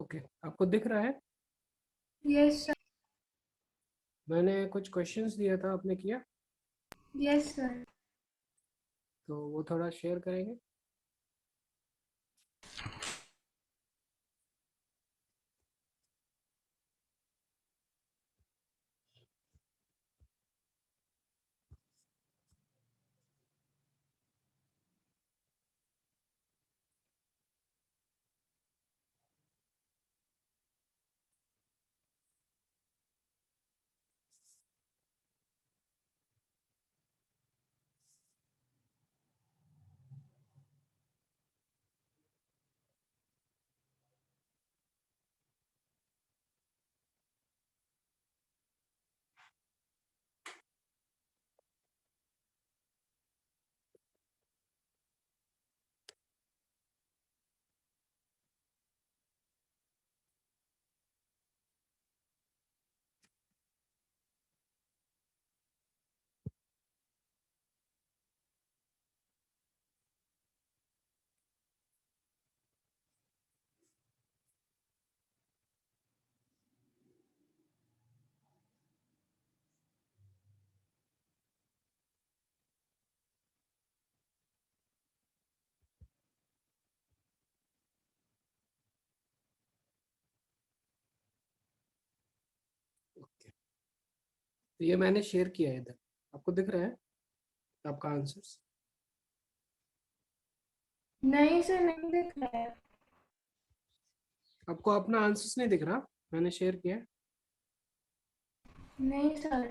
Okay, आपको दिख रहा है? Yes sir. मैंने कुछ क्वेश्चंस दिया था, आपने किया? Yes sir. तो वो थोड़ा शेयर करेंगे? ओके, तो ये मैंने शेयर किया है इधर, आपको दिख रहा है आपका आंसर्स? नहीं सर, नहीं दिख रहा है। आपको अपना आंसर्स नहीं दिख रहा? मैंने शेयर किया है। नहीं सर।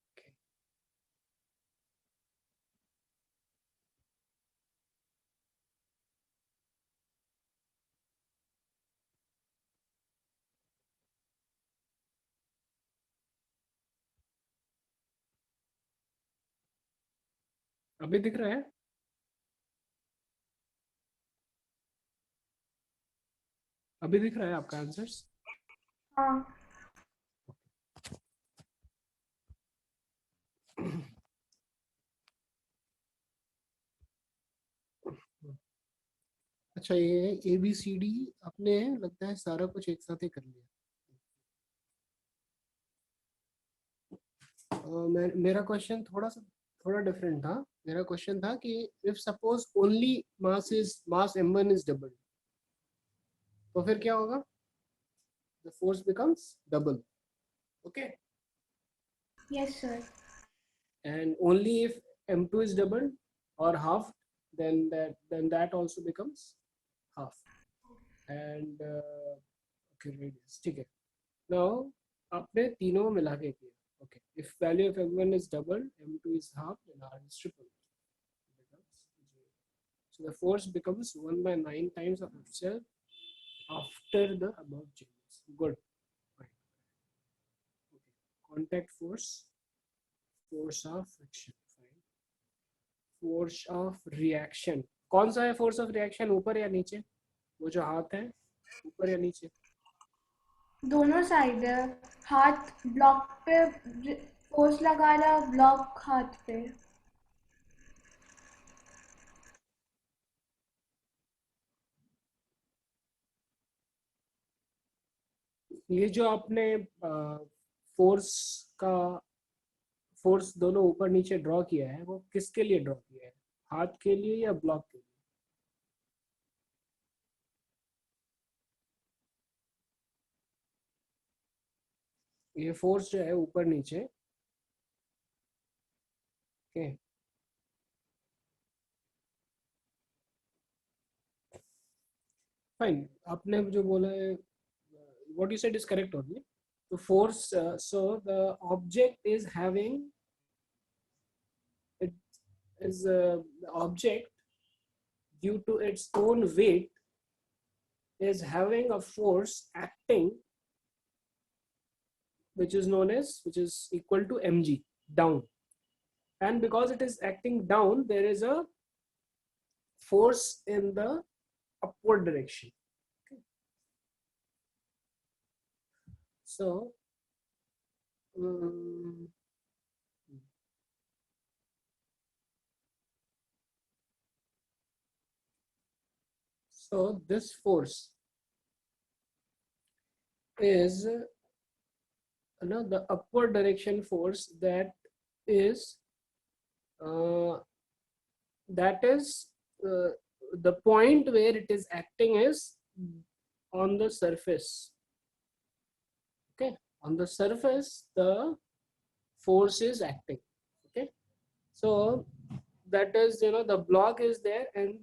Okay. अभी दिख रहा है? अभी दिख रहा है आपका आंसर्स? हाँ। अच्छा, ये ABCD आपने लगता है सारा कुछ एक साथ ही कर लिया। मेरा क्वेश्चन थोड़ा डिफरेंट था। मेरा क्वेश्चन था कि if suppose only mass m1 is double, तो फिर क्या होगा? The force becomes double, okay? Yes sir. And only if m2 is doubled or half, then that also becomes half. And okay, radius, ठीक है। Now आपने तीनों मिला के किया, okay? If value of m1 is doubled, m2 is half, then r is triple. So the force becomes 1 by 9 times of itself after the above changes. Good. Right. Okay. Contact force, force of friction. Fine. Force of reaction, कौन सा है force of reaction, ऊपर या नीचे? वो जो हाथ है, ऊपर या नीचे? दोनों साइड है। हाथ ब्लॉक पे फोर्स लगा रहा, ब्लॉक हाथ पे। ये जो आपने फोर्स का फोर्स दोनों ऊपर नीचे ड्रॉ किया है, वो किसके लिए ड्रॉ किया है? हाथ के लिए या ब्लॉक के लिए? ये फोर्स जो है ऊपर नीचे, ओके, फाइन। आपने जो बोला है, what you said is correct only. तो force, so the object is having, it is the object due to its own weight is having a force acting, which is equal to mg down. And because it is acting down, there is a force in the upward direction. Okay. So so this force is the upward direction force is uh, that is uh, the point where it is acting is on the surface. Okay, on the surface the force is acting. Okay, so that is the block is there, and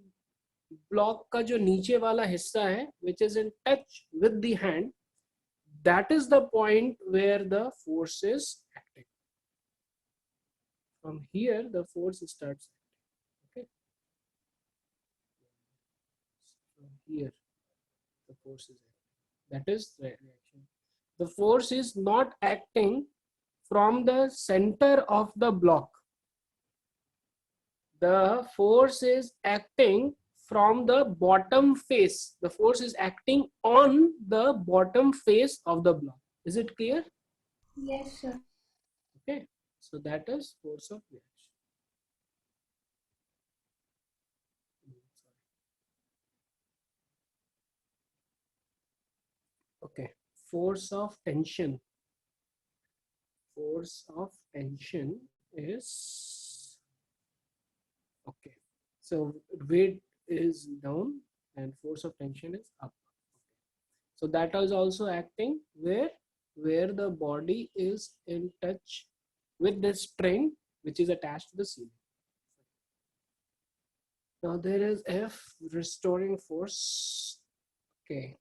block का जो नीचे वाला हिस्सा है which is in touch with the hand, that is the point where the force is acting. From here the force starts acting. Okay, from here the force is acting. That is the reaction. The force is not acting from the center of the block. The force is acting from the bottom face. The force is acting on the bottom face of the block. Is it clear? Yes, sir. Okay, so that is force of reaction. Okay, force of tension. Force of tension is okay. So weight is down and force of tension is up. So that is also acting where the body is in touch with the string which is attached to the ceiling. Now there is F, restoring force. Okay.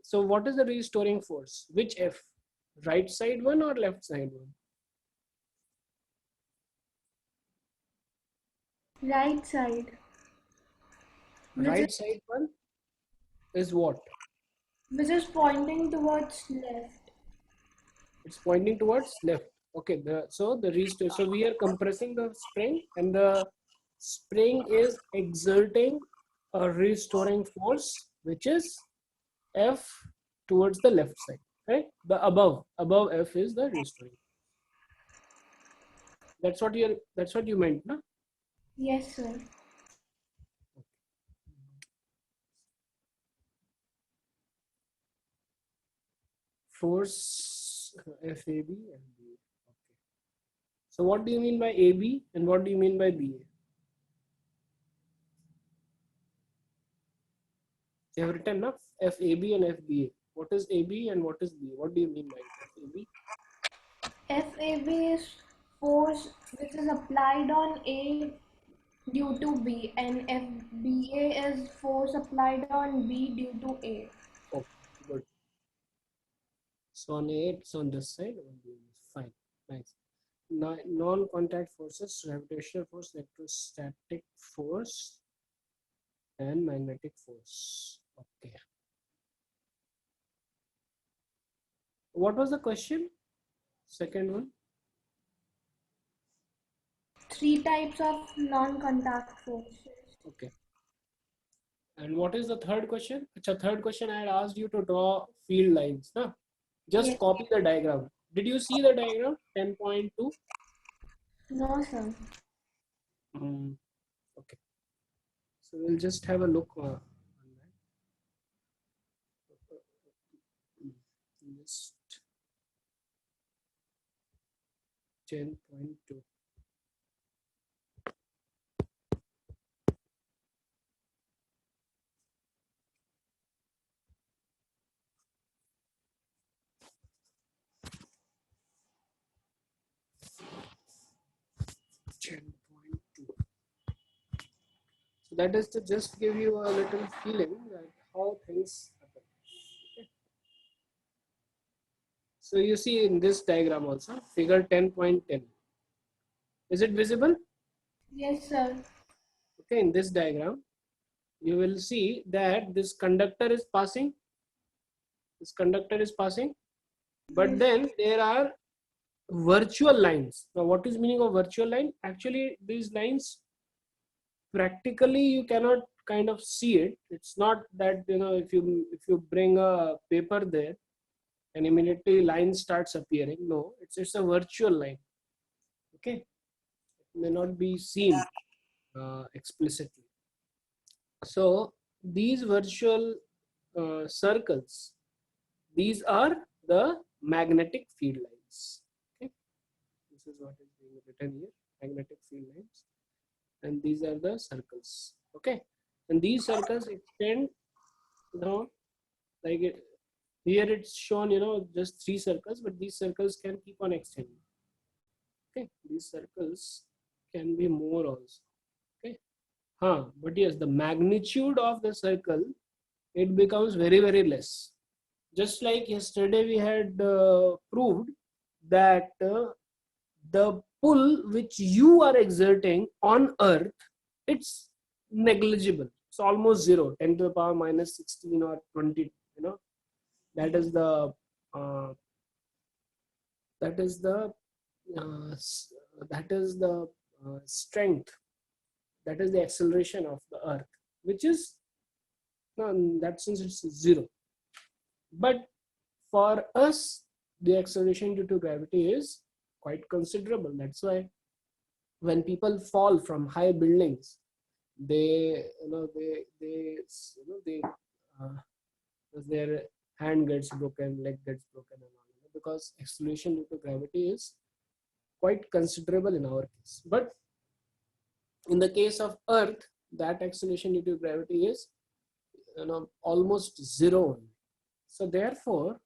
So what is the restoring force? Which F? Right side one or left side one? Right side. Right side one is what? Which is pointing towards left. It's pointing towards left. Okay, so the restore. So we are compressing the spring, and the spring is exerting a restoring force, which is F towards the left side. Right? The above F is the restoring. That's what you meant, no? Yes, sir. Force FAB and BA. Okay. So what do you mean by AB and what do you mean by BA? You have written up FAB and FBA. What is AB and what is BA? What do you mean by FAB? FAB is force which is applied on A due to B, and FBA is force applied on B due to A. Oh, good. So on A, it's on this side. On B, fine, nice. Non-contact forces: gravitational force, electrostatic force, and magnetic force. Okay. What was the question? Second one. 3 types of non-contact forces. Okay. And what is the third question? Third question I had asked you to draw field lines. Huh? Just Yes. copy the diagram. Did you see the diagram? 10.2. No, sir. Okay. So we'll just have a look on that. Just 10.2. So that is to just give you a little feeling that how things happen. Okay. So you see in this diagram also, figure 10.10. Is it visible? Yes, sir. Okay, in this diagram, you will see that this conductor is passing. This conductor is passing, but then there are virtual lines. Now, what is meaning of virtual line? Actually, these lines practically you cannot kind of see it. It's not that, you know, if you bring a paper there and immediately line starts appearing. No, it's a virtual line. Okay, it may not be seen explicitly. So these virtual circles, these are the magnetic field lines. Okay, this is what is being written here, magnetic field lines, and these are the circles. Okay, and these circles extend, you know, like here it's shown, you know, just 3 circles, but these circles can keep on extending. Okay, these circles can be more also. Okay, but yes, the magnitude of the circle, it becomes very, very less. Just like yesterday we had proved that the pull which you are exerting on earth, it's negligible. It's almost zero, 10 to the power minus 16 or 20, you know. That is the uh, that is the that is the strength, that is the acceleration of the earth, which is, in that sense, it's zero. But for us, the acceleration due to gravity is quite considerable. That's why when people fall from high buildings, they, you know, uh, their hand gets broken, leg gets broken, and all, you know, because acceleration due to gravity is quite considerable in our case. But in the case of Earth, that acceleration due to gravity is, you know, almost zero. So therefore,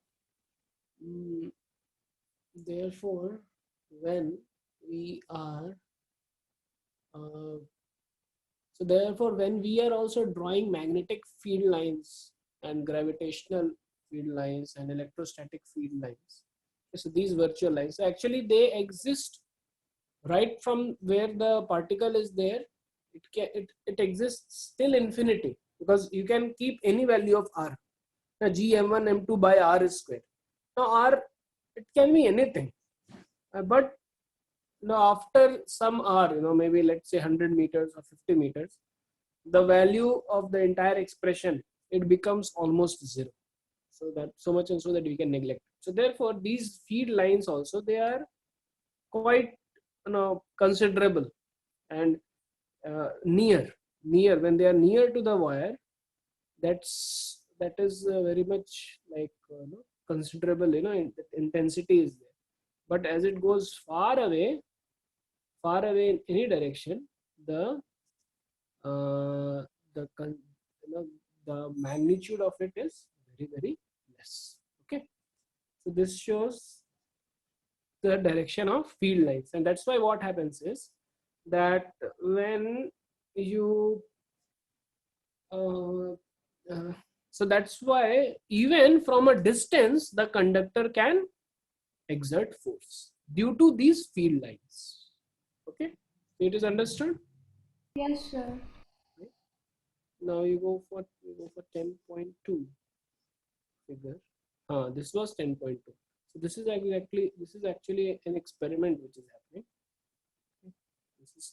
mm, therefore, when we are uh, when we are also drawing magnetic field lines and gravitational field lines and electrostatic field lines, so these virtual lines, so actually they exist right from where the particle is there. It exists till infinity, because you can keep any value of r. Now g m1 m2 by r is square. Now r, it can be anything, but after some r, maybe let's say 100 meters or 50 meters, the value of the entire expression, it becomes almost zero. So that so much, and so that we can neglect. So therefore these field lines also, they are quite considerable, and near when they are near to the wire, that is very much like considerable, intensity is there. But as it goes far away in any direction, the uh, the the magnitude of it is very, very less. Okay, so this shows the direction of field lines, and that's why what happens is that when you uh, uh, so that's why even from a distance the conductor can exert force due to these field lines. Okay, it is understood. Yes, sir. Right? Now you go for 10.2 figure. This was 10.2. So this is actually an experiment which is happening. Okay. This is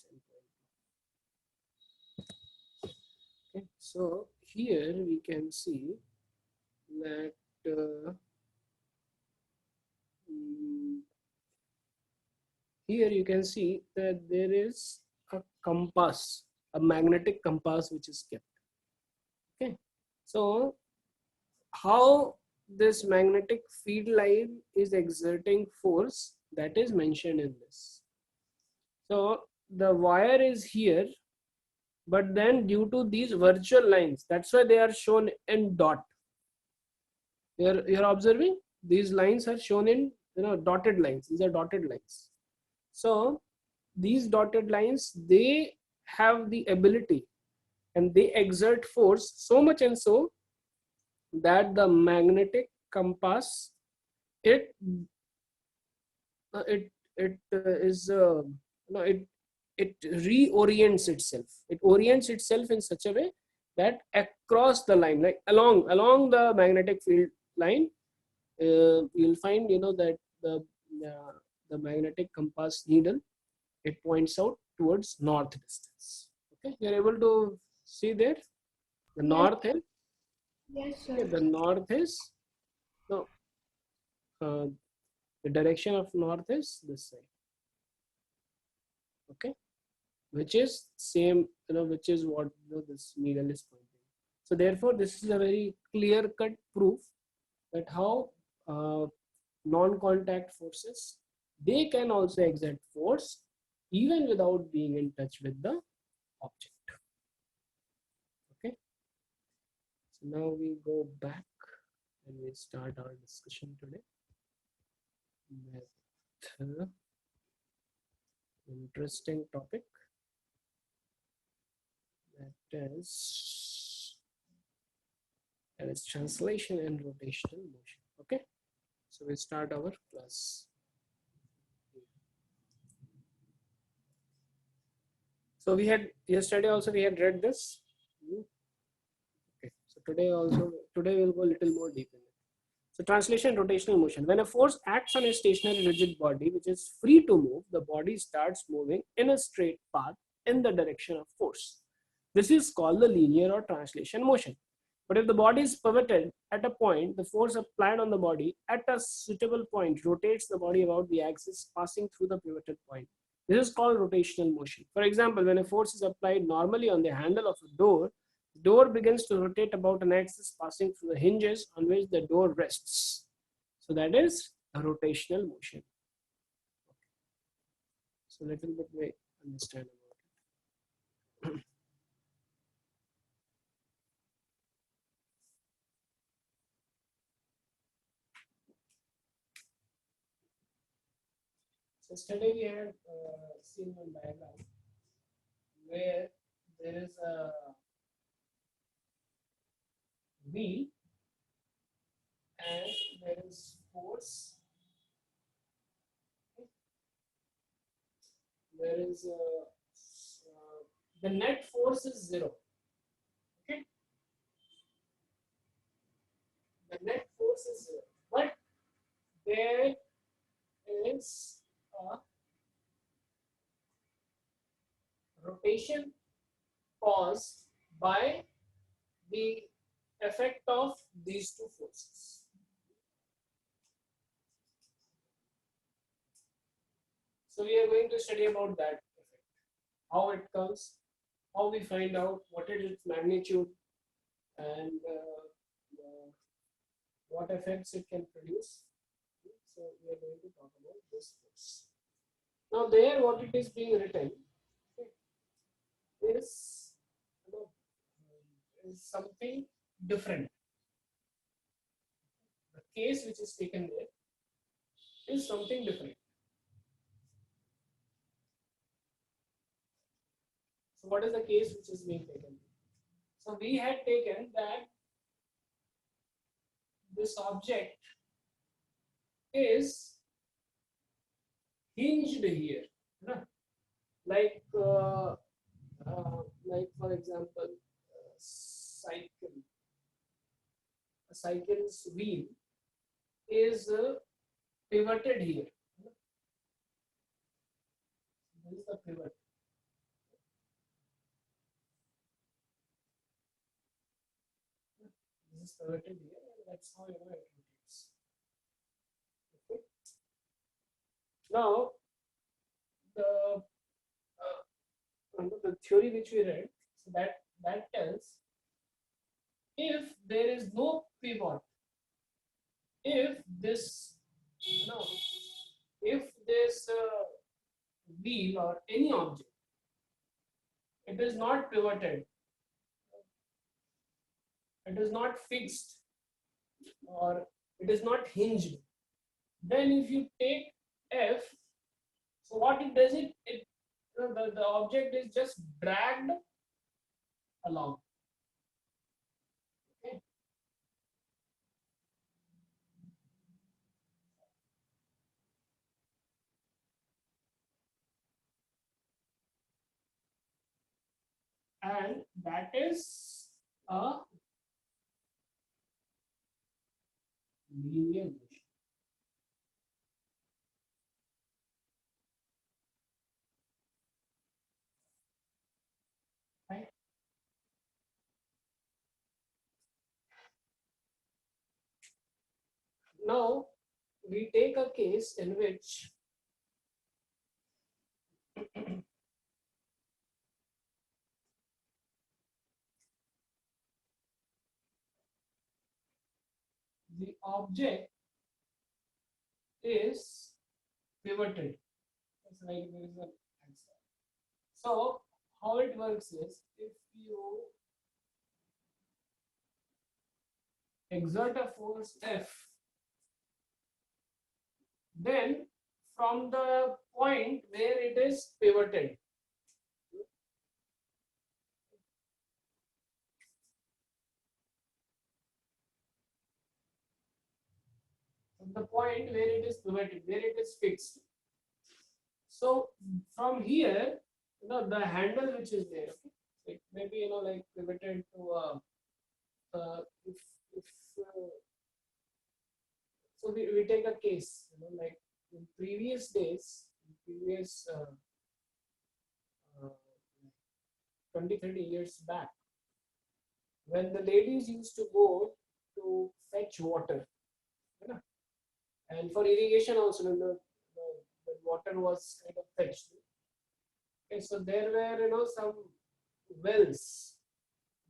10.2. Okay. So here we can see that mm, here you can see that there is a compass, a magnetic compass which is kept. Okay. So how this magnetic field line is exerting force, that is mentioned in this. So the wire is here, but then due to these virtual lines, that's why they are shown in dot. You're observing these lines are shown in dotted lines. These are dotted lines. So these dotted lines, they have the ability and they exert force so much, and so that the magnetic compass, it it is it it reorients itself. It orients itself in such a way that across the line, like along the magnetic field line, you'll find that uh, the magnetic compass needle, it points out towards north distance. Okay, you're able to see there the Yes, north is, yes, okay, sir. the north is, no, uh, the direction of north is this side. Okay, which is same, which is what this needle is pointing. So therefore, this is a very clear-cut proof that how non-contact forces, they can also exert force even without being in touch with the object. Okay, so now we go back and we start our discussion today with interesting topic, that is translation and rotational motion. Okay, so we start our class. So we had yesterday also we had read this. Okay, so today we'll go a little more deep in it. So translation, rotational motion. When a force acts on a stationary rigid body which is free to move, the body starts moving in a straight path in the direction of force. This is called the linear or translation motion. But if the body is pivoted at a point, the force applied on the body at a suitable point rotates the body about the axis passing through the pivoted point. This is called rotational motion. For example, when a force is applied normally on the handle of a door, the door begins to rotate about an axis passing through the hinges on which the door rests. So that is a rotational motion. So little bit we understand about it. So yesterday we had seen one diagram where there is a wheel and there is force. There is the net force is zero. Okay, the net force is zero, but there is a rotation caused by the effect of these two forces. So we are going to study about that effect, how it comes, how we find out what is its magnitude, and what effects it can produce. So we are going to talk about this force. Now there, what it is being written is, is something different. The case which is taken there is something different. So what is the case which is being taken? So we had taken that this object is hinged here, like like for example, cycle. A cycle's wheel is pivoted here. This is the pivot. This is pivoted here, and that's how it rotates. Okay. Now the the theory which we read, so that tells if there is no pivot, if this, if this wheel or any object, it is not pivoted, it is not fixed, or it is not hinged, then if you take F, so what it does, the object is just dragged along. Okay. that is a linear motion. Right? Now we take a case in which the object is pivoted. It's like there is an answer. So how it works is, if you exert a force F, then from the point where it is pivoted, from the point where it is pivoted, where it is fixed. So from here, the handle which is there, okay, it maybe like pivoted to if so we take a case, like in previous days, in previous uh, 20, 30 years back, when the ladies used to go to fetch water, you know, and for irrigation also, when the water was kind of fetched. Okay, so there were some wells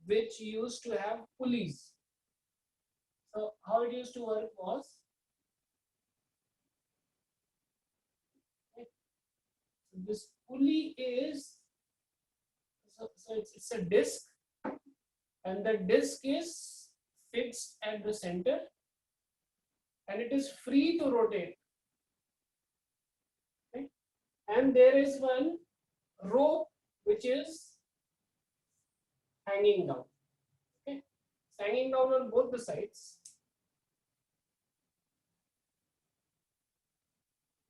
which used to have pulleys. So how it used to work was, okay, so this pulley is, so it's a disc, and the disc is fixed at the center, and it is free to rotate. Okay? And there is one rope which is hanging down. Okay, it's hanging down on both the sides.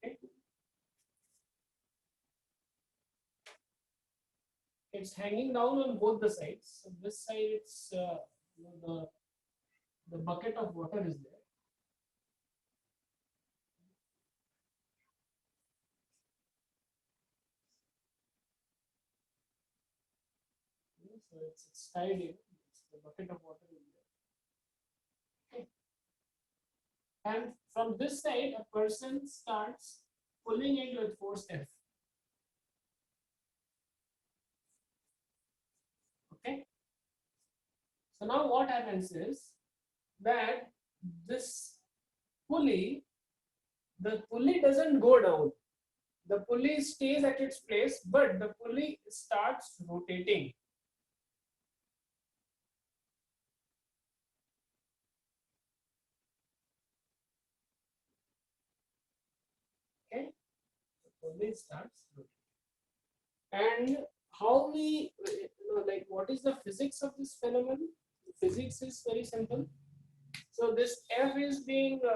Okay, it's hanging down on both the sides. So this side, it's the bucket of water is there. So it's tied in. The bucket of water is there. Okay. And from this side, a person starts pulling it with force F. Okay. So now what happens is that this pulley, the pulley doesn't go down. The pulley stays at its place, but the pulley starts rotating. Okay, the pulley starts rotating. And how we, like, what is the physics of this phenomenon? The physics is very simple. So this F is being, this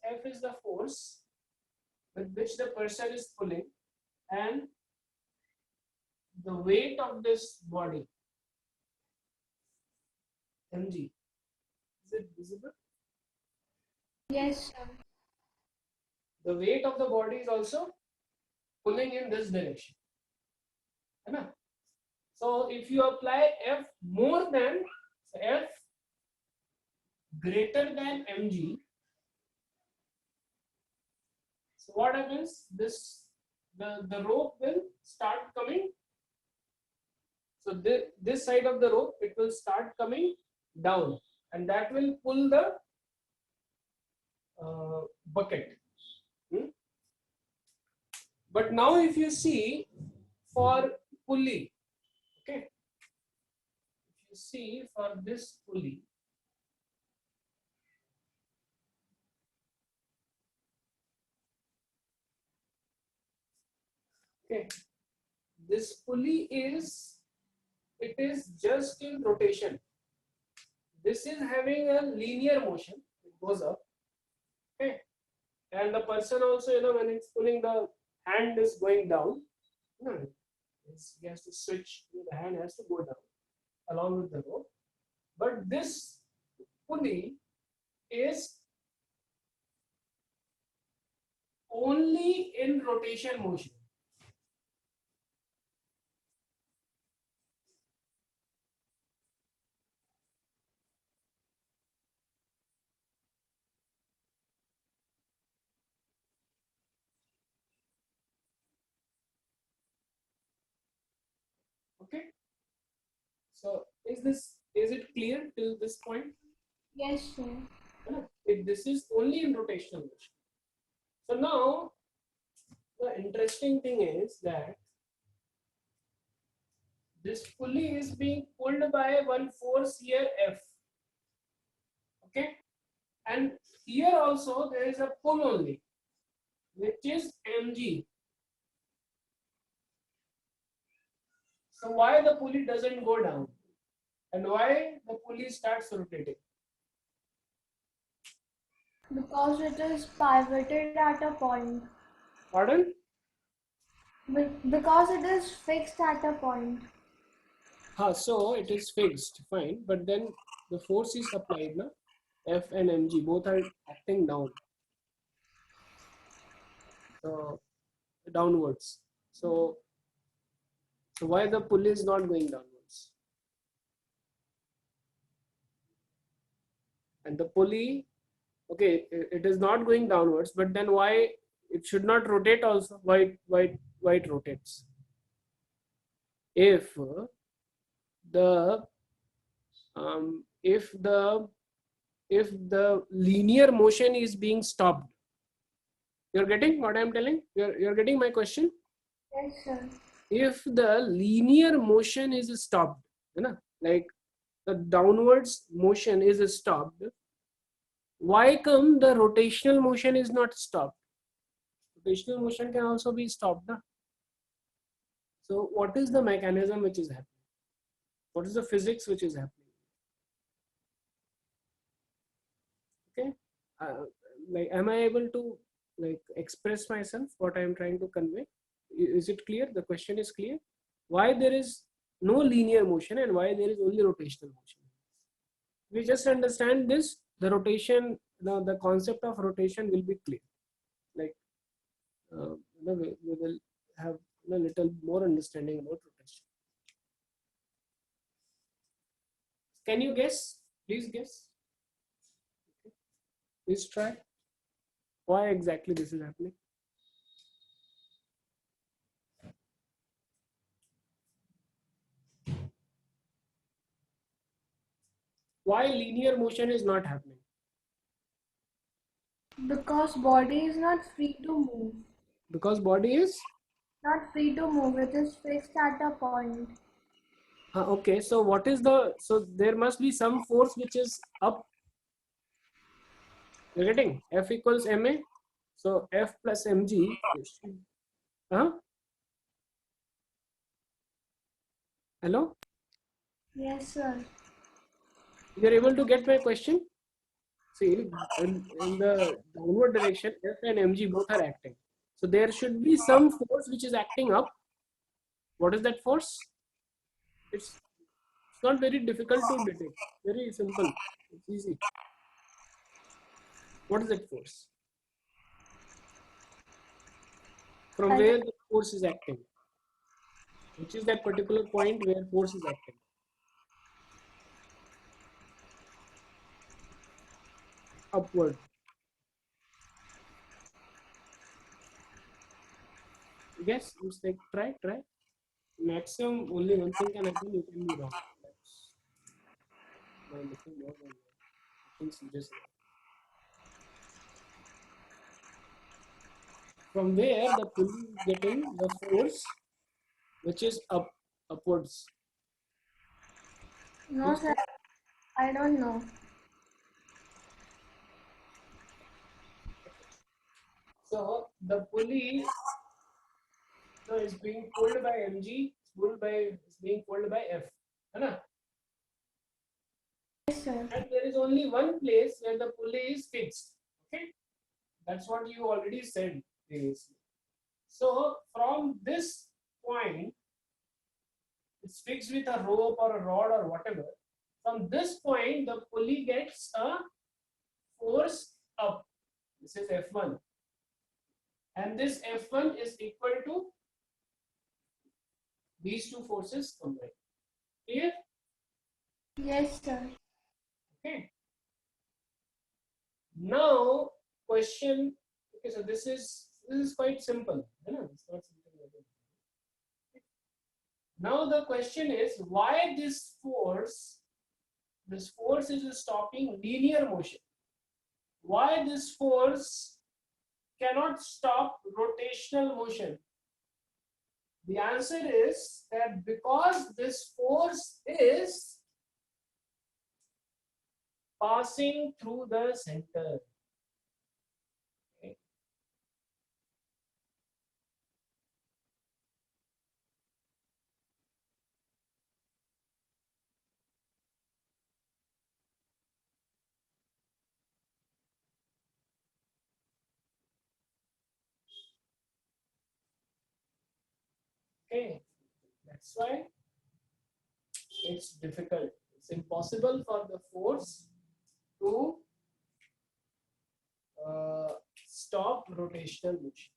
F is the force with which the person is pulling, and the weight of this body, mg. Is it visible? Yes, sir. The weight of the body is also pulling in this direction. Right? So if you apply F more than, so F greater than mg, so what happens? The rope will start coming. So this side of the rope, it will start coming down, and that will pull the bucket. But now if you see for pulley, okay, if you see for this pulley, okay, this pulley is, it is just in rotation. This is having a linear motion, it goes up, okay, and the person also, when it's pulling, the hand is going down. He has to switch, the hand has to go down along with the rope. But this pulley is only in rotation motion. Okay. So is it clear till this point? Yes, sir. This is only in rotational motion. So now the interesting thing is that this pulley is being pulled by one force here F. Okay. And here also there is a pull only, which is mg. So why the pulley doesn't go down? And why the pulley starts rotating? Because it is pivoted at a point. Pardon? Because it is fixed at a point. So it is fixed, fine. But then the force is applied, na? F and mg both are acting down. So downwards. So why the pulley is not going downwards? And the pulley, okay, it is not going downwards, but then why it should not rotate also? Why it rotates? If the if the linear motion is being stopped, you're getting what I'm telling? You're getting my question? Yes, sir. If the linear motion is stopped, like the downwards motion is stopped, why come the rotational motion is not stopped? Rotational motion can also be stopped. Na? So what is the mechanism which is happening? What is the physics which is happening? Okay, like am I able to like express myself what I am trying to convey? Is it clear? The question is clear. Why there is no linear motion and why there is only rotational motion? We just understand this, the rotation, the concept of rotation will be clear. Like we will have a little more understanding about rotation. Can you guess? Please guess. Okay. Please try. Why exactly this is happening? Why linear motion is not happening? Because body is not free to move. Because body is Not free to move, it is fixed at a point. okay. So what is the, so there must be some force which is up. You're getting F equals ma. So F plus mg. Hello. Yes, sir. You're able to get my question? See, in the downward direction, F and mg both are acting. So there should be some force which is acting up. What is that force? It's not very difficult to detect. Very simple. It's easy. What is that force? From where the force is acting? Which is that particular point where force is acting? Upward. Guess, it's like try. Maximum only one thing can happen, you can be wrong. That's my little more than nothing serious. From where the pulley is getting the force which is upwards. No, sir. I don't know. So the pulley is being pulled by mg, is being pulled by F. Right? Yes, sir. And there is only one place where the pulley is fixed. Okay, that's what you already said previously. So from this point, It's fixed with a rope or a rod or whatever. From this point, the pulley gets a force up. This is F1. And this F1 is equal to these two forces combined. Clear? Yes, sir. Okay. Now, question. Okay, so this is quite simple. It's not something like that. Now the question is why this force is stopping linear motion. Why this force cannot stop rotational motion? The answer is that because this force is passing through the center. Okay. Okay. That's why it's difficult. It's impossible for the force to stop rotational motion.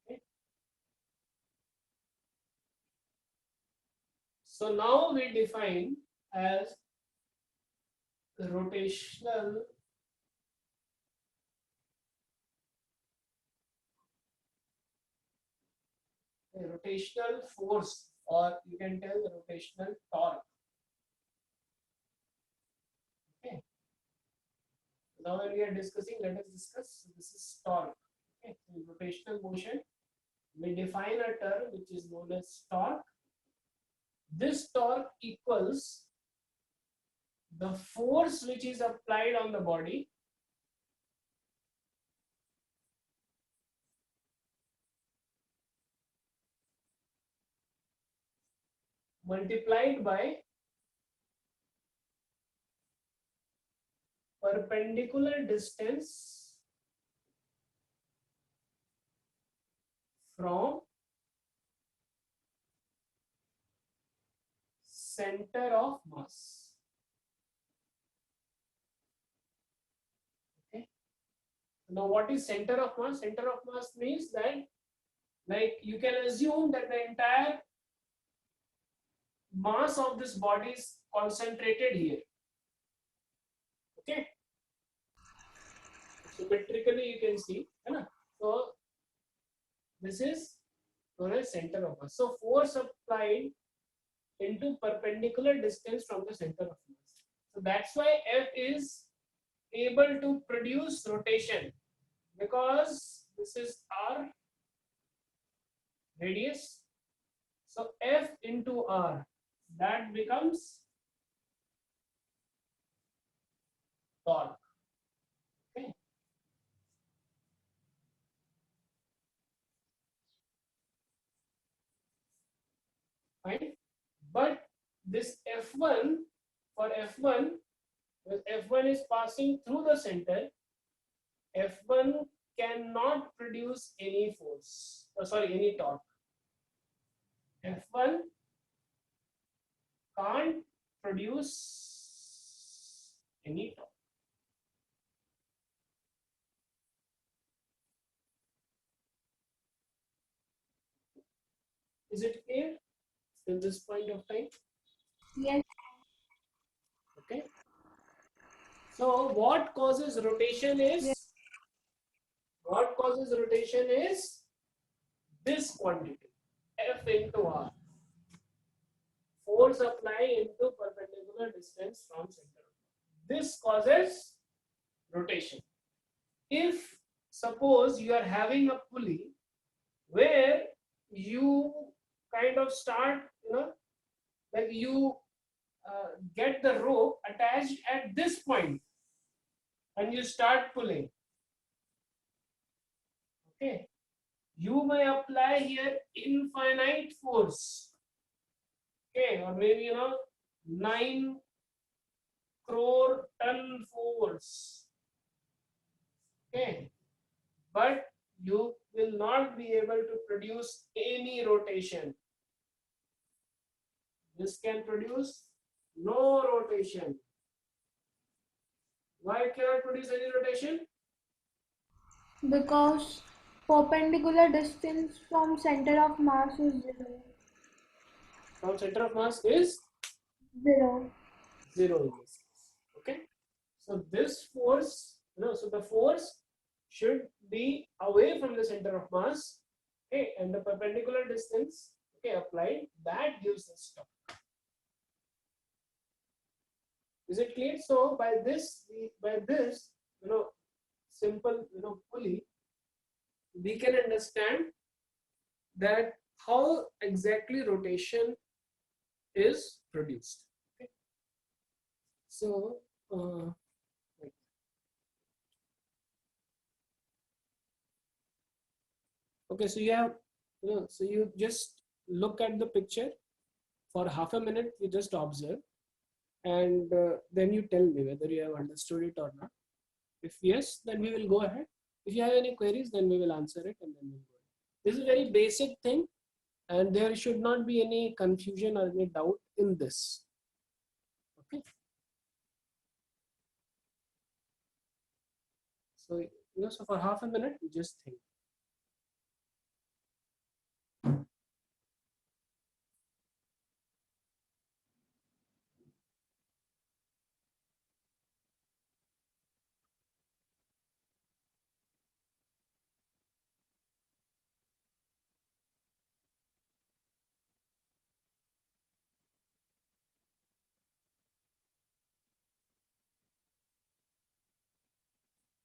Okay. So now we define as rotational force, or you can tell the rotational torque. Okay. Now when we are discussing, let us discuss. This is torque. Okay. So in rotational motion, we define a term which is known as torque. This torque equals the force which is applied on the body multiplied by perpendicular distance from center of mass. Okay. Now what is center of mass? Center of mass means that, like, you can assume that the entire mass of this body is concentrated here. Okay. Symmetrically you can see. So this is known as center of mass. So force applied into perpendicular distance from the center of mass. So that's why F is able to produce rotation, because this is R radius. So F into R, that becomes torque. Okay. Fine. But this F1, for F1, when F1 is passing through the center, F1 cannot produce any force, any torque. F1 can't produce any torque. Is it clear till this point of time? Yes. Okay. So what causes rotation is, Yes. this quantity, F into R. Force applying into perpendicular distance from center. This causes rotation. If suppose you are having a pulley where you kind of start, like you get the rope attached at this point and you start pulling. Okay. You may apply here infinite force. Okay, or maybe 9 crore ton force. Okay, but you will not be able to produce any rotation. This can produce no rotation. Why it cannot produce any rotation? Because perpendicular distance from center of mass is 0. From center of mass is 0. 0 in this case. Okay. So this force, so the force should be away from the center of mass. Okay, and the perpendicular distance, okay, applied, that gives us torque. Is it clear? So by this, simple, pulley, we can understand that how exactly rotation is produced. Okay. So okay, so you have, so you just look at the picture for half a minute. You just observe, and then you tell me whether you have understood it or not. If yes, then we will go ahead. If you have any queries, then we will answer it, and then we'll go ahead. This is a very basic thing, and there should not be any confusion or any doubt in this. Okay. So, so for half a minute, you just think.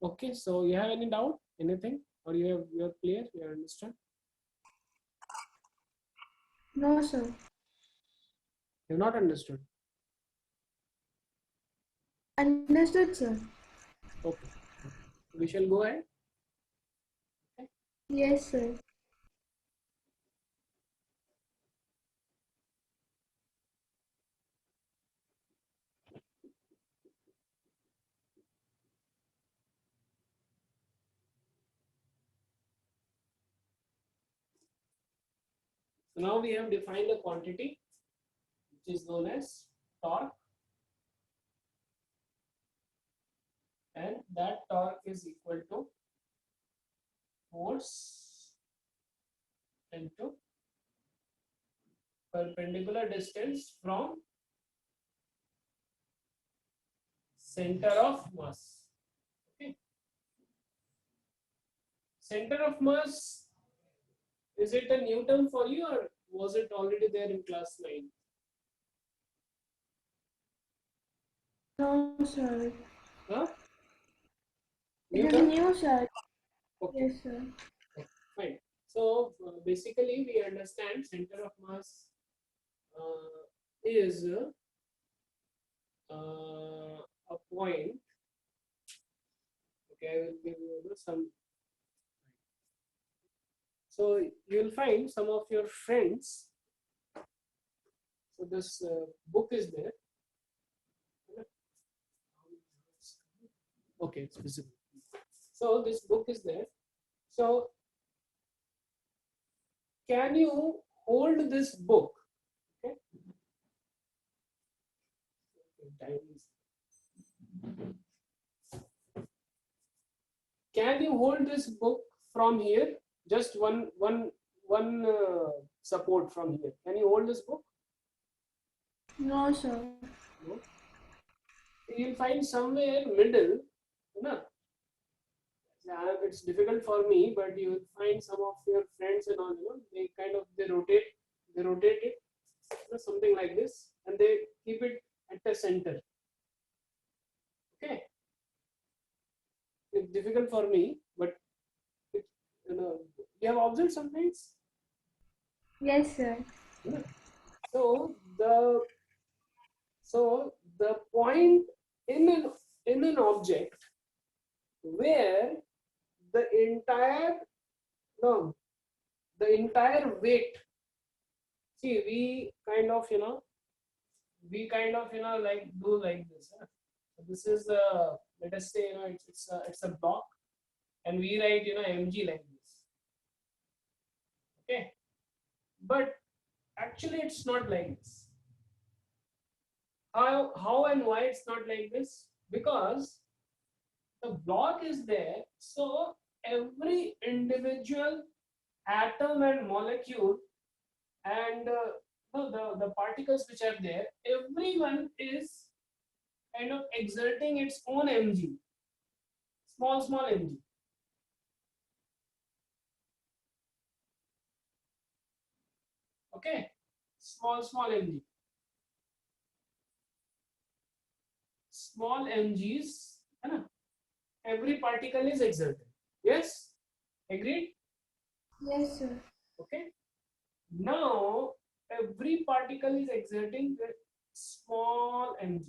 Okay, so you have any doubt, anything, or you're clear, you understand? No, sir. You've not understood. Understood, sir. Okay, we shall go ahead. Okay. Yes, sir. So now we have defined a quantity which is known as torque, and that torque is equal to force into perpendicular distance from center of mass. Okay. Center of mass, is it a new term for you, or was it already there in class 9? No, sir. Huh? It New is term? new, sir. Okay. Yes, sir. Fine. So basically, we understand center of mass is a point. Okay, I will give you some. So you'll find some of your friends. So this book is there. Okay, it's visible. So this book is there. So can you hold this book? Okay. Can you hold this book from here? Just one support from here. Can you hold this book? No, sir. No. You'll find somewhere middle. No. It's difficult for me, but you will find some of your friends and all. They kind of they rotate it, something like this, and they keep it at the center. Okay. It's difficult for me, but it, you have observed some things. Yes, sir. So the point in an object where the entire no the entire weight, see, we kind of like do like this, huh? So this is let us say, it's a block, and we write mg like this. Okay, but actually it's not like this. How and why it's not like this? Because the block is there, so every individual atom and molecule and no, the particles which are there, everyone is kind of exerting its own mg, small mg. Okay, small mg, small mg's, है ना? Every particle is exerted. Yes, agreed? Yes, sir. Okay. Now every particle is exerting the small mg,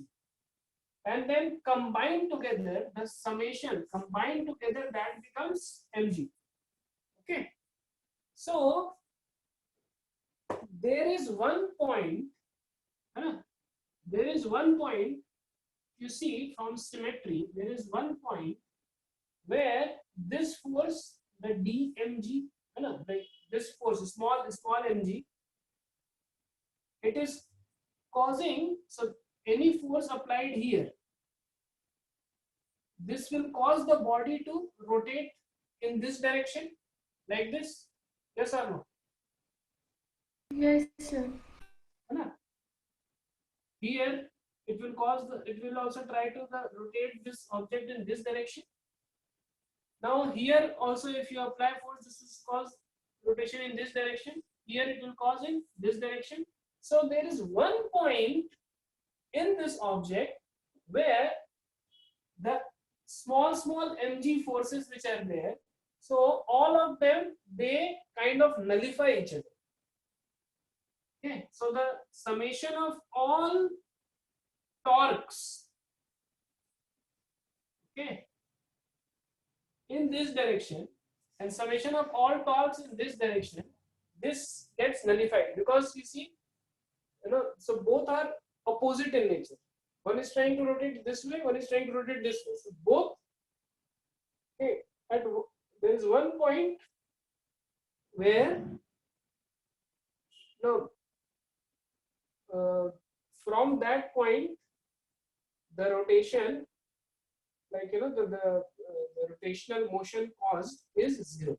and then combined together, the summation combined together, that becomes mg. Okay. So there is one point, there is one point, you see from symmetry, there is one point where this force, the dmg, like this force, small mg, it is causing, so any force applied here, this will cause the body to rotate in this direction, like this. Yes or no? Yes, sir. Here it will cause the, it will also try to rotate this object in this direction. Now here also, if you apply force, this is cause rotation in this direction. Here it will cause in this direction. So there is one point in this object where the small mg forces which are there, so all of them, they kind of nullify each other. Okay, so the summation of all torques, okay, in this direction, and summation of all torques in this direction, this gets nullified, because you see, so both are opposite in nature. One is trying to rotate this way, one is trying to rotate this way. So both, okay, there is one point where no, from that point, the rotation, like the rotational motion caused is zero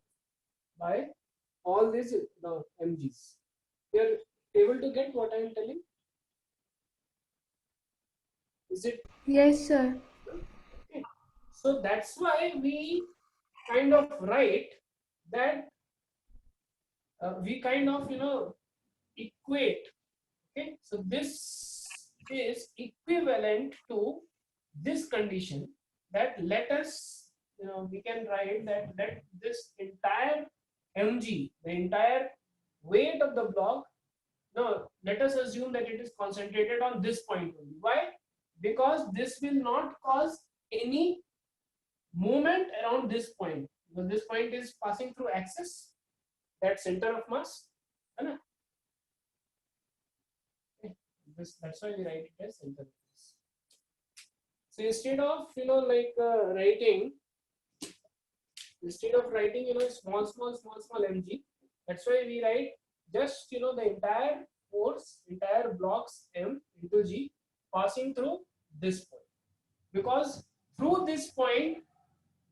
by all these the mg's. You are able to get what I am telling? Is it? Yes, sir. Okay. So that's why we kind of write that we kind of equate. Okay, so this is equivalent to this condition, that let us, we can write that let this entire mg, the entire weight of the block, no, let us assume that it is concentrated on this point only. Why? Because this will not cause any movement around this point, because this point is passing through axis, that center of mass, है ना? That's why we write it as center of mass. So instead of writing, small mg, that's why we write just the entire force, entire blocks m into g passing through this point, because through this point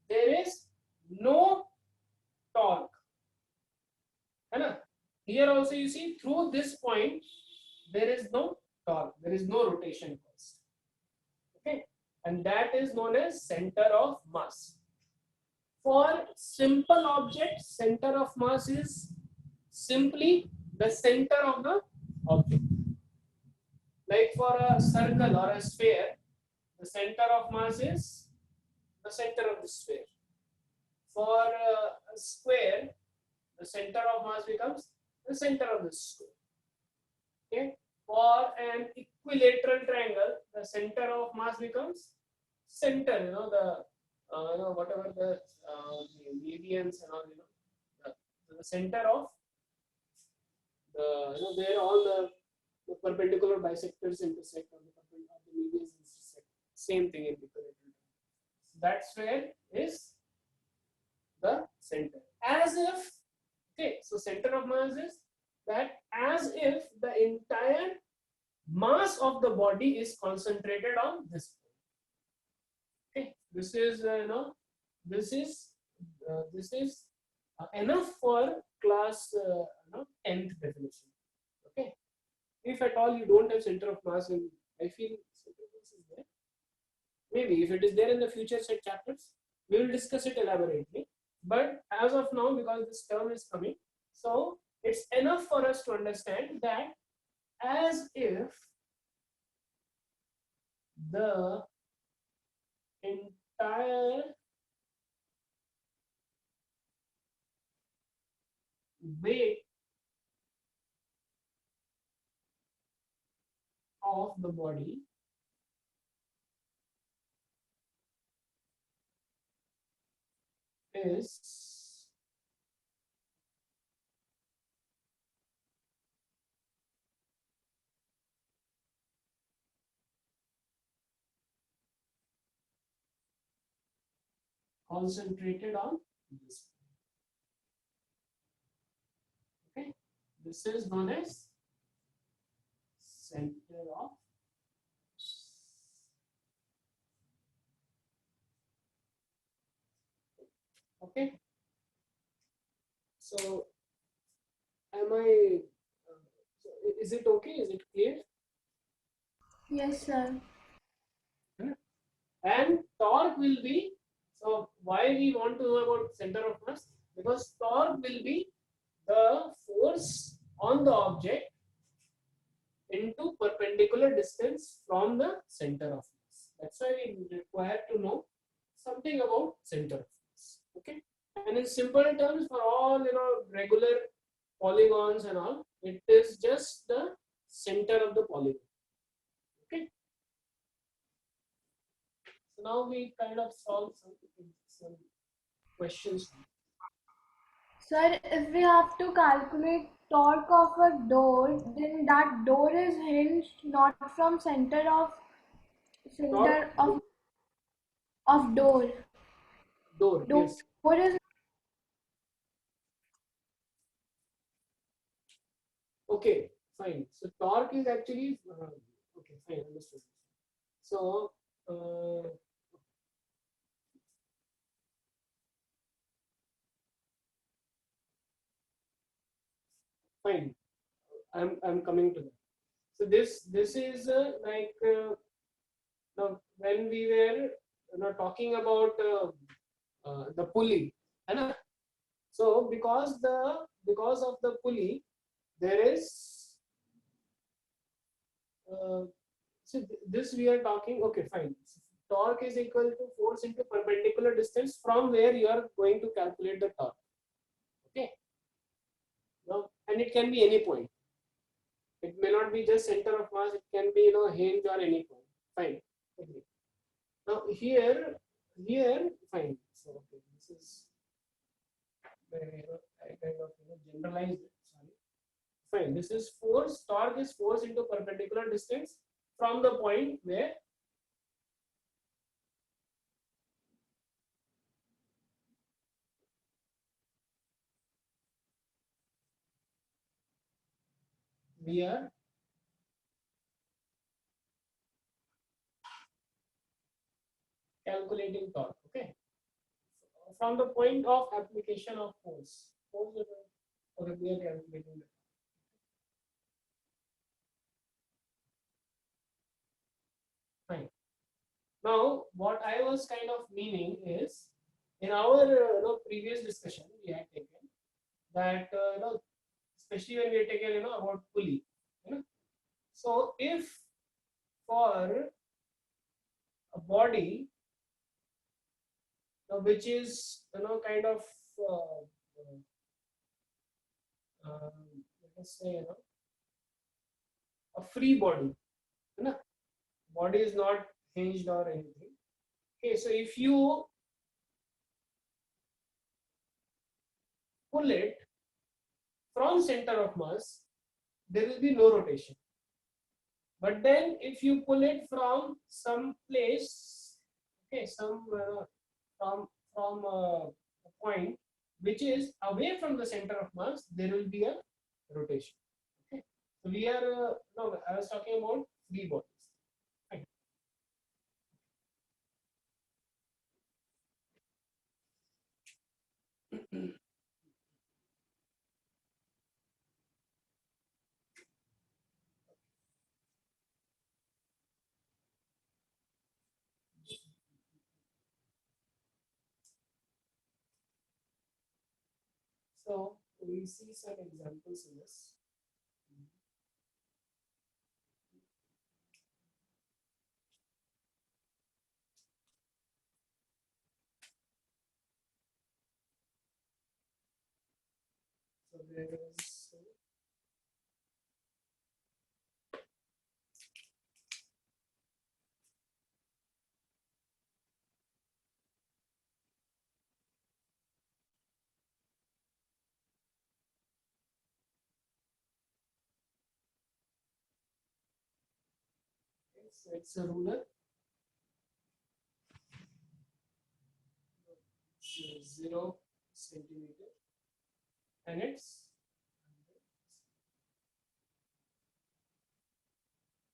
there is no torque, है ना? Here also you see, through this point there is no torque, there is no rotation cost. Okay, and that is known as center of mass. For simple objects, center of mass is simply the center of the object. Like for a circle or a sphere, the center of mass is the center of the sphere. For a square, the center of mass becomes the center of the square. Okay. For an equilateral triangle, the center of mass becomes center. Whatever the medians and all, the center of the, where all the perpendicular bisectors intersect, or the medians intersect. Same thing in equilateral. That's where is the center. As if, okay, so center of mass is that as if the entire mass of the body is concentrated on this point. Okay, this is this is enough for class 10th definition. Okay, if at all you don't have center of mass, and I feel center of mass is there. Maybe if it is there in the future set chapters, we will discuss it elaborately. But as of now, because this term is coming, so it's enough for us to understand that as if the entire weight of the body is concentrated on this. Okay, this is known as center of. Okay, so am I? So is it okay? Is it clear? Yes, sir. And torque will be, so why we want to know about center of mass? Because torque will be the force on the object into perpendicular distance from the center of mass. That's why we require to know something about center of mass. Okay, and in simple terms, for all regular polygons and all, it is just the center of the polygon. Okay, so now we kind of solve some questions. Sir, if we have to calculate torque of a door, then that door is hinged not from Torque center of door. door, Door yes. is Okay, fine. So torque is actually okay, fine, understood. So fine. I'm coming to that. So this is now when we were talking about the pulley, है so because of the pulley there is so this we are talking. Okay, fine. Torque is equal to force into perpendicular distance from where you are going to calculate the torque. Okay. Now, and it can be any point. It may not be just center of mass. It can be hinge or any point. Fine. Okay. Now here fine. So okay, this is I kind of generalized it. Sorry. Fine. This is force. Torque is force into perpendicular distance from the point where we are calculating torque. Okay. From the point of application of force. Force okay, we are calculating that. Fine. Now, what I was kind of meaning is, in our previous discussion, we had taken that especially when we had taken about pulley. So, if for a body which is kind of let us say a free body, body is not hinged or anything. Okay, so if you pull it from center of mass, there will be no rotation. But then if you pull it from some place, okay, from a point which is away from the center of mass, there will be a rotation. Okay, We are no, I was talking about free bodies. Fine. So we see some examples in this. So there is so it's a ruler. It's 0 centimeter, and it's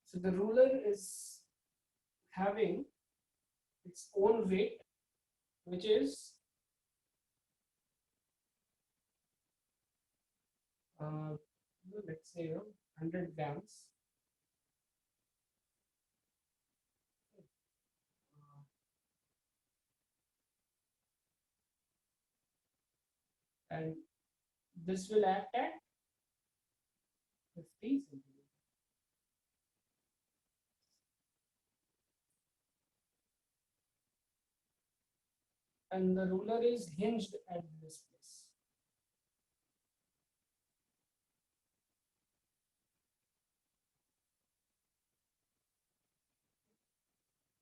so the ruler is having its own weight, which is uh, let's say 100 grams. And this will act at 50 centimeters. And the ruler is hinged at this place.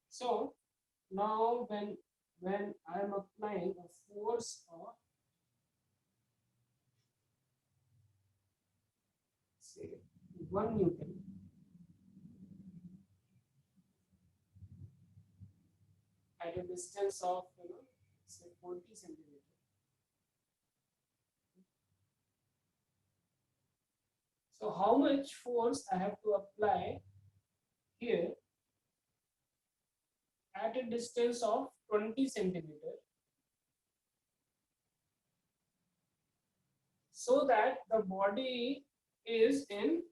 So now when I am applying a force of say 1 Newton at a distance of say 40 centimeters. So how much force I have to apply here at a distance of 20 centimeters so that the body is in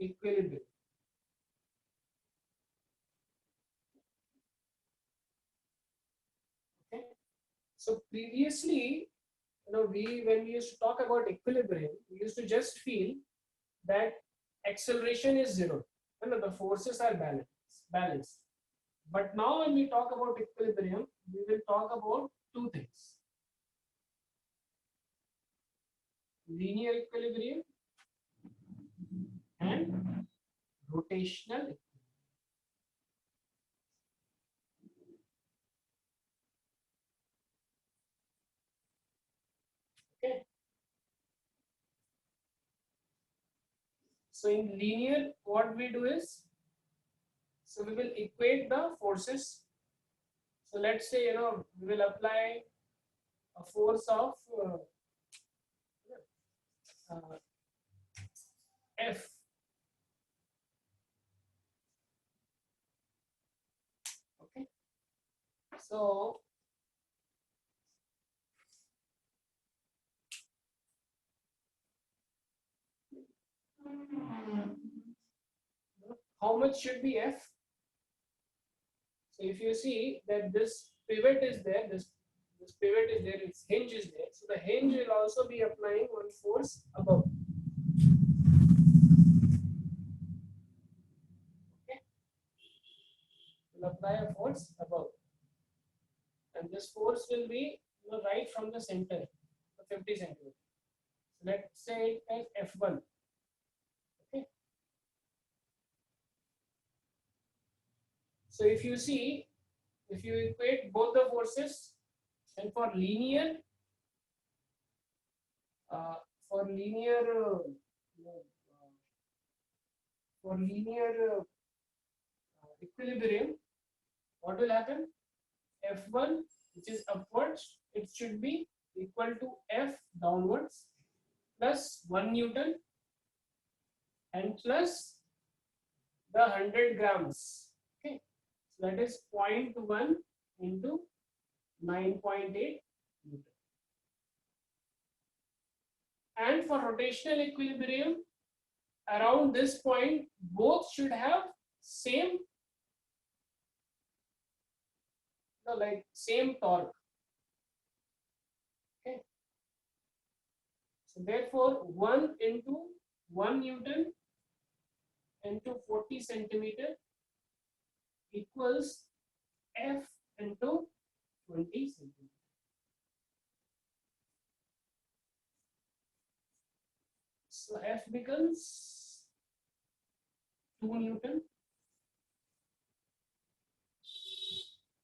equilibrium. Okay. So previously, when we used to talk about equilibrium, we used to just feel that acceleration is zero. The forces are balanced. But now when we talk about equilibrium, we will talk about two things: linear equilibrium and rotational equilibrium. Okay. So in linear, what we do is, so we will equate the forces. So let's say we will apply a force of uh, F. Okay. So how much should be F? So if you see that this pivot is there, this pivot is there, its hinge is there. So the hinge will also be applying one force above. Okay. Will apply a force above. And this force will be right from the center, 50 centimeters. So let's say it as F1. Okay. So if you see, if you equate both the forces, and for linear, uh, for linear, uh, for linear equilibrium, what will happen? F1, which is upwards, it should be equal to F downwards, plus 1 Newton and plus the 100 grams. Okay, so that is 0.1 into 9.8 Newton. And for rotational equilibrium, around this point, both should have same, like same torque. Okay, so therefore 1 into 1 Newton into 40 centimeter equals F into 20 centimeter. So F becomes 2 Newton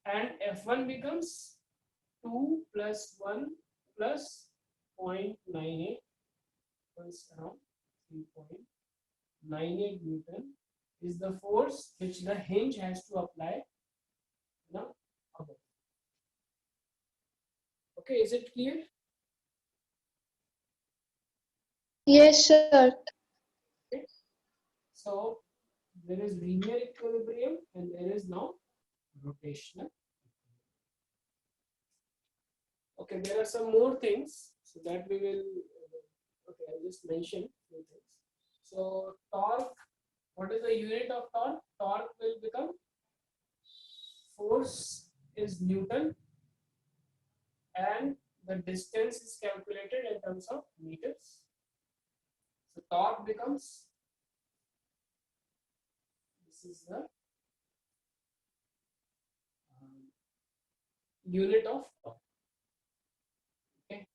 and F1 becomes 2 plus 1 plus 0.98 equals around 3.98 Newton is the force which the hinge has to apply now above. Okay, is it clear? Yes, sir. Okay. So there is linear equilibrium and there is now rotational. Okay, there are some more things so that we will. Okay, I'll just mention few things. So torque. What is the unit of torque? Torque will become, force is Newton and the distance is calculated in terms of meters. So torque becomes, this is the unit of torque. Okay.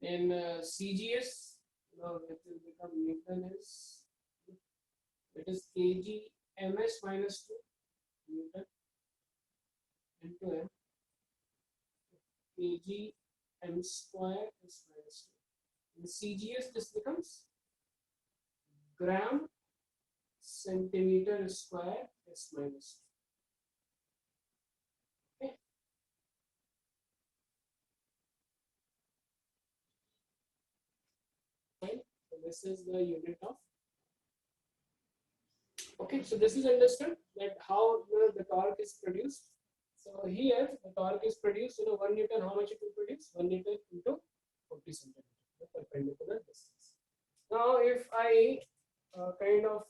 In CGS, it will become Newton is, it is kg ms minus 2 Newton into m, kg m square is minus 2. In CGS, this becomes gram centimeter square is minus 2. Okay. Fine. So this is the unit of. Okay, so this is understood that how the torque is produced. So here the torque is produced, 1 Newton, how much it will produce? 1 Newton into 40 centimeter, the perpendicular distance. Now if I kind of,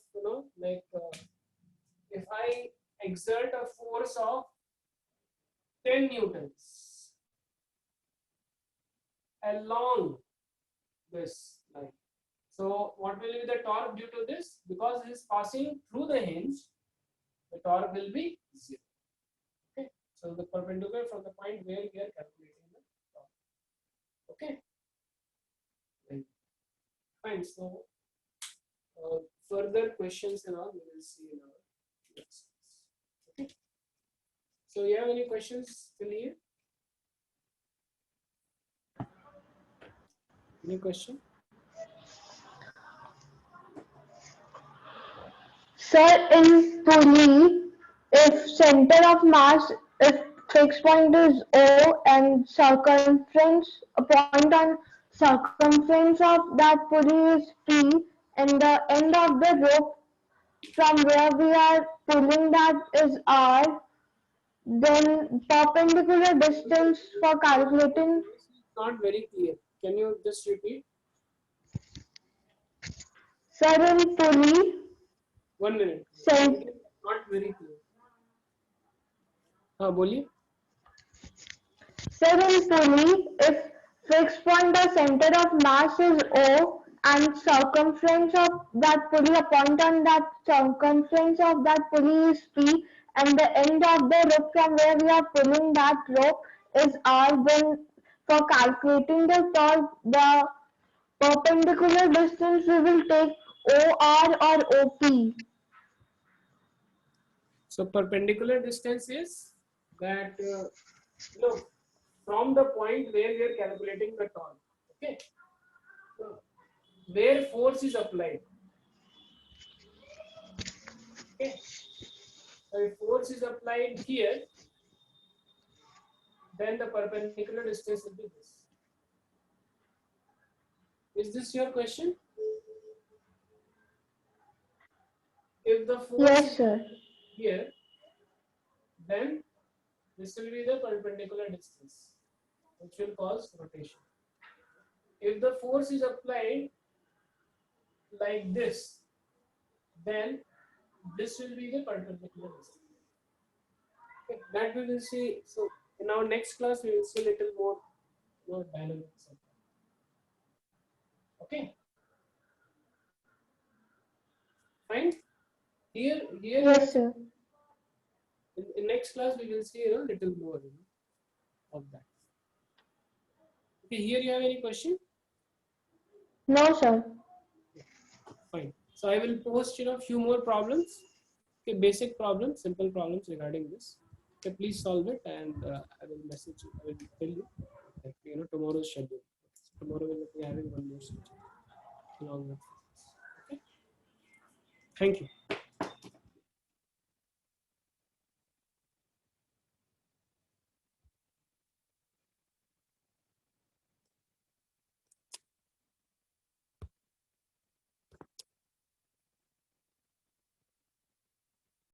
if I exert a force of 10 Newtons along this line. So what will be the torque due to this? Because it is passing through the hinge, the torque will be 0. Okay. So the perpendicular from the point where we are calculating the torque. Okay. Fine. So further questions and all we will see in our next class. Okay. So you have any questions till here? Any question? Sir, in pulley, if center of mass, if fixed point is O and circumference, a point on circumference of that pulley is P, and the end of the rope from where we are pulling that is R, then perpendicular distance for calculating. Not very clear. Can you just repeat? Sir, in pulley, 1 minute. center. Not very clear. हाँ बोलिए. Sir, in pulley, if fixed point the center of mass is O and circumference of that pulley, a point on that circumference of that pulley is P, and the end of the rope from where we are pulling that rope is R, then for calculating the torque, the perpendicular distance we will take OR or OP. So perpendicular distance is that from the point where we are calculating the torque. Okay. So where force is applied. Okay. So if force is applied here, then the perpendicular distance will be this. Is this your question? If the force Yes, is sir. here, then this will be the perpendicular distance, which will cause rotation. If the force is applied like this, then this will be the perpendicular distance. Okay, that we will see. So in our next class, we will see a little more dynamics of that. Okay, fine. Here Yes, sir. in next class we will see a little more of that. Okay, here you have any question? No, sir. Fine. So I will post few more problems. Okay, basic problems, simple problems regarding this. Okay, please solve it, and I will message you. I will tell you like tomorrow's schedule. So tomorrow we will be having one more subject along with this. Okay. Thank you.